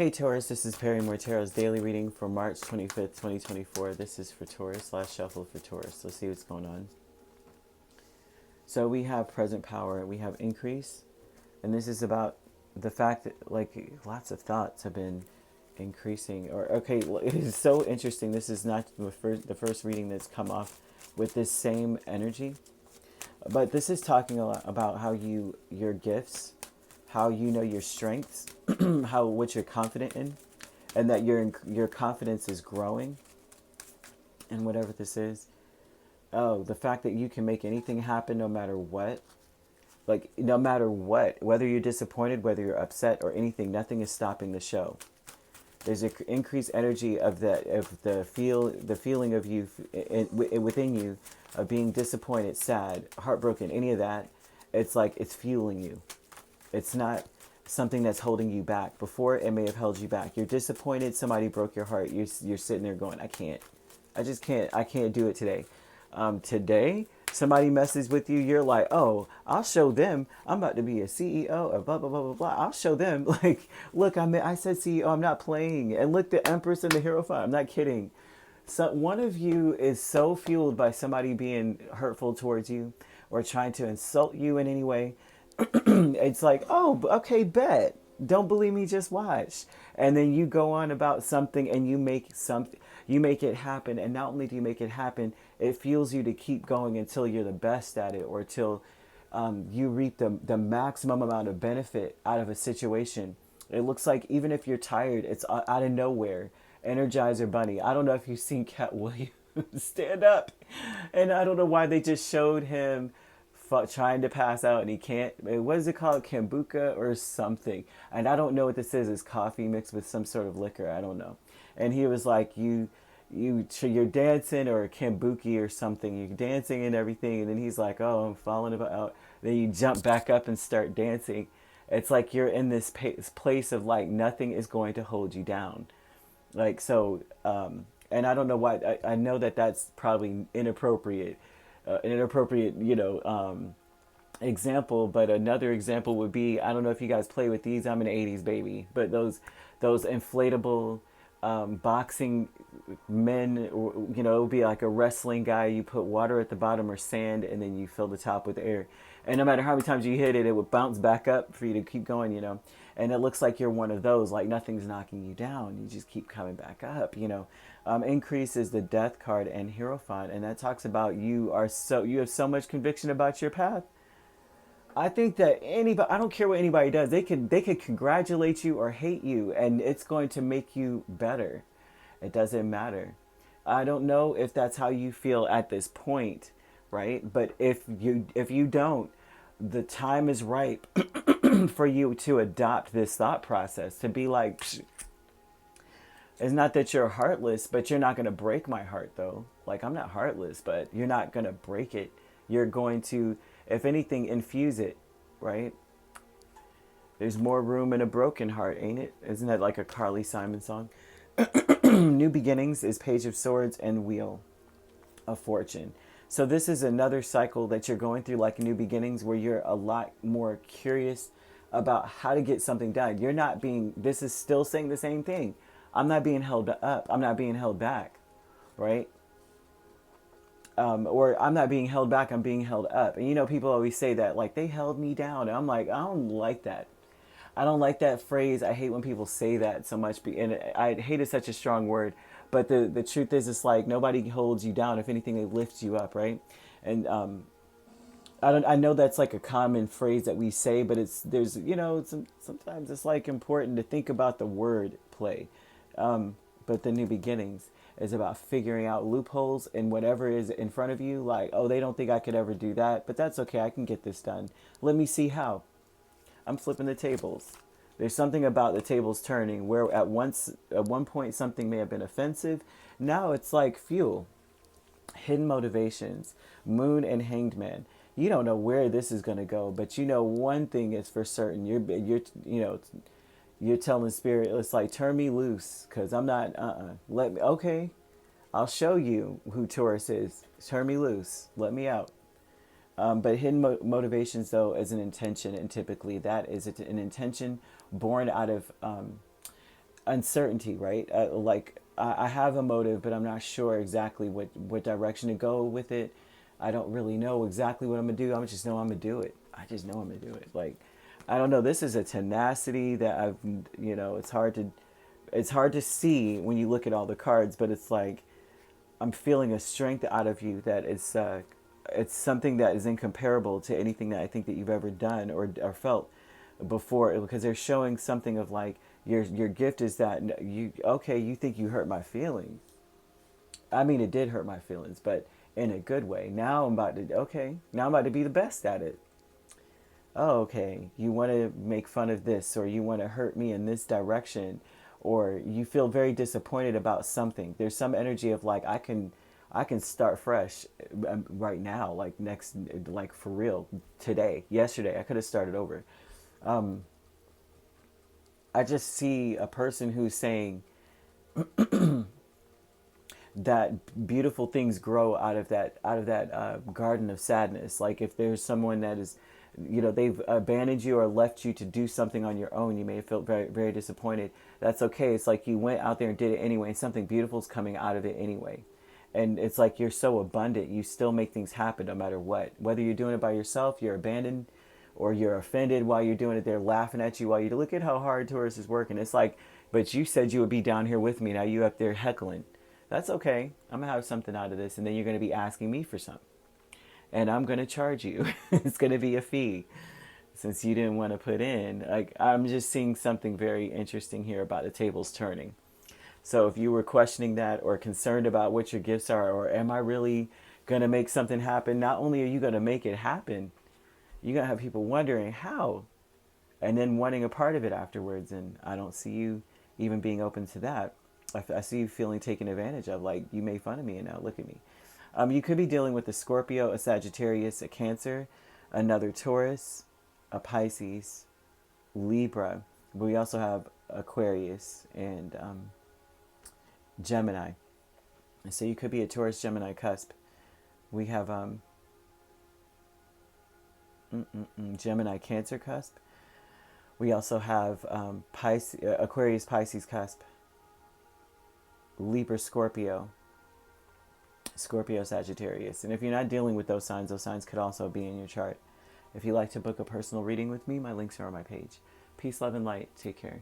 Hey Taurus, this is Perrymore Tarot's daily reading for March 25th, 2024. This is for Taurus, last shuffle for Taurus. Let's see what's going on. So we have present power, we have increase, and this is about the fact that like lots of thoughts have been increasing. Or okay, it is so interesting. This is not the first reading that's come off with this same energy, but this is talking a lot about how your gifts, how you know your strengths, how what you're confident in, and that your confidence is growing in whatever this is. Oh, the fact that you can make anything happen no matter what. Like no matter what, whether you're disappointed, whether you're upset or anything, nothing is stopping the show. There's an increased energy of the feeling of you within you of being disappointed, sad, heartbroken, any of that. It's like it's fueling you. It's not something that's holding you back. Before, it may have held you back. You're disappointed. Somebody broke your heart. You're sitting there going, I can't. I just can't. I can't do it today. Today, somebody messes with you. You're like, oh, I'll show them. I'm about to be a CEO of blah, blah, blah, blah, blah. I'll show them. Like, look, I said CEO. I'm not playing. And look, the Empress and the Hierophant. I'm not kidding. So one of you is so fueled by somebody being hurtful towards you or trying to insult you in any way. It's like, oh, okay, bet. Don't believe me, just watch. And then you go on about something and you make it happen. And not only do you make it happen, it fuels you to keep going until you're the best at it, or till you reap the maximum amount of benefit out of a situation. It looks like even if you're tired, it's out of nowhere. Energizer Bunny. I don't know if you've seen Cat Williams stand up. And I don't know why they just showed him trying to pass out and he can't. What is it called? Kombucha or something. And I don't know what this is. It's coffee mixed with some sort of liquor. I don't know. And he was like, you're dancing, or kombucha or something. You're dancing and everything. And then he's like, oh, I'm falling out. Then you jump back up and start dancing. It's like you're in this place of like nothing is going to hold you down. Like, so, and I don't know why. I know that that's probably inappropriate. An inappropriate, example, but another example would be, I don't know if you guys play with these. I'm an 80s baby, but those inflatable boxing men, or, it would be like a wrestling guy. You put water at the bottom or sand, and then you fill the top with air. And no matter how many times you hit it, it would bounce back up for you to keep going, And it looks like you're one of those, like nothing's knocking you down. You just keep coming back up, Increase is the Death card and Hierophant, and that talks about you have so much conviction about your path. I think that anybody, I don't care what anybody does, they could congratulate you or hate you, and it's going to make you better. It doesn't matter. I don't know if that's how you feel at this point, right? But if you don't, the time is ripe for you to adopt this thought process, to be like, psh, it's not that you're heartless, but you're not going to break my heart, though. Like, I'm not heartless, but you're not going to break it. You're going to, if anything, infuse it, right? There's more room in a broken heart, ain't it? Isn't that like a Carly Simon song? New Beginnings is Page of Swords and Wheel of Fortune. So this is another cycle that you're going through, like New Beginnings, where you're a lot more curious about how to get something done. You're not being, this is still saying the same thing. I'm not being held up. I'm not being held back, right? Or I'm not being held back. I'm being held up. And people always say that, like, they held me down. And I'm like, I don't like that. I don't like that phrase. I hate when people say that so much. And I hate is such a strong word. But the truth is, it's like nobody holds you down. If anything, they lift you up, right? And I know that's like a common phrase that we say, but sometimes it's like important to think about the word play. But the New Beginnings is about figuring out loopholes in whatever is in front of you. Like, oh, they don't think I could ever do that, but that's okay. I can get this done. Let me see how. I'm flipping the tables. There's something about the tables turning where at one point something may have been offensive. Now it's like fuel. Hidden motivations, Moon and Hanged Man. You don't know where this is going to go, but one thing is for certain. You're telling Spirit, it's like, turn me loose, because I'm not, let me, okay, I'll show you who Taurus is. Turn me loose. Let me out. But hidden motivations, though, is an intention, and typically that is an intention born out of uncertainty, right? Like I have a motive, but I'm not sure exactly what direction to go with it. I don't really know exactly what I'm gonna do. I just know I'm gonna do it. I just know I'm gonna do it. Like, I don't know. This is a tenacity that I've, it's hard to see when you look at all the cards, but it's like I'm feeling a strength out of you that it's something that is incomparable to anything that I think that you've ever done or felt before, because they're showing something of like your gift is that you think you hurt my feelings. I mean, it did hurt my feelings, but in a good way. Now I'm about to be the best at it. Oh, okay, you want to make fun of this, or you want to hurt me in this direction, or you feel very disappointed about something. There's some energy of like I can start fresh right now, like next, like for real, today, yesterday. I could have started over. Um, I just see a person who's saying that beautiful things grow out of that garden of sadness. Like if there's someone that is, they've abandoned you or left you to do something on your own, you may have felt very, very disappointed. That's okay. It's like you went out there and did it anyway, and something beautiful is coming out of it anyway. And it's like you're so abundant, you still make things happen no matter what. Whether you're doing it by yourself, you're abandoned, or you're offended while you're doing it, they're laughing at you while you look at how hard Taurus is working. It's like, but you said you would be down here with me. Now you up there heckling. That's okay. I'm going to have something out of this. And then you're going to be asking me for something. And I'm going to charge you. It's going to be a fee since you didn't want to put in. Like, I'm just seeing something very interesting here about the tables turning. So if you were questioning that or concerned about what your gifts are, or am I really going to make something happen? Not only are you going to make it happen, you're going to have people wondering how, and then wanting a part of it afterwards. And I don't see you even being open to that. I see you feeling taken advantage of, like you made fun of me and now look at me. You could be dealing with a Scorpio, a Sagittarius, a Cancer, another Taurus, a Pisces, Libra. But we also have Aquarius and Gemini. So you could be a Taurus Gemini cusp. We have Gemini Cancer cusp. We also have Aquarius Pisces cusp. Libra Scorpio. Scorpio Sagittarius. And if you're not dealing with those signs could also be in your chart. If you'd like to book a personal reading with me, my links are on my page. Peace, love, and light. Take care.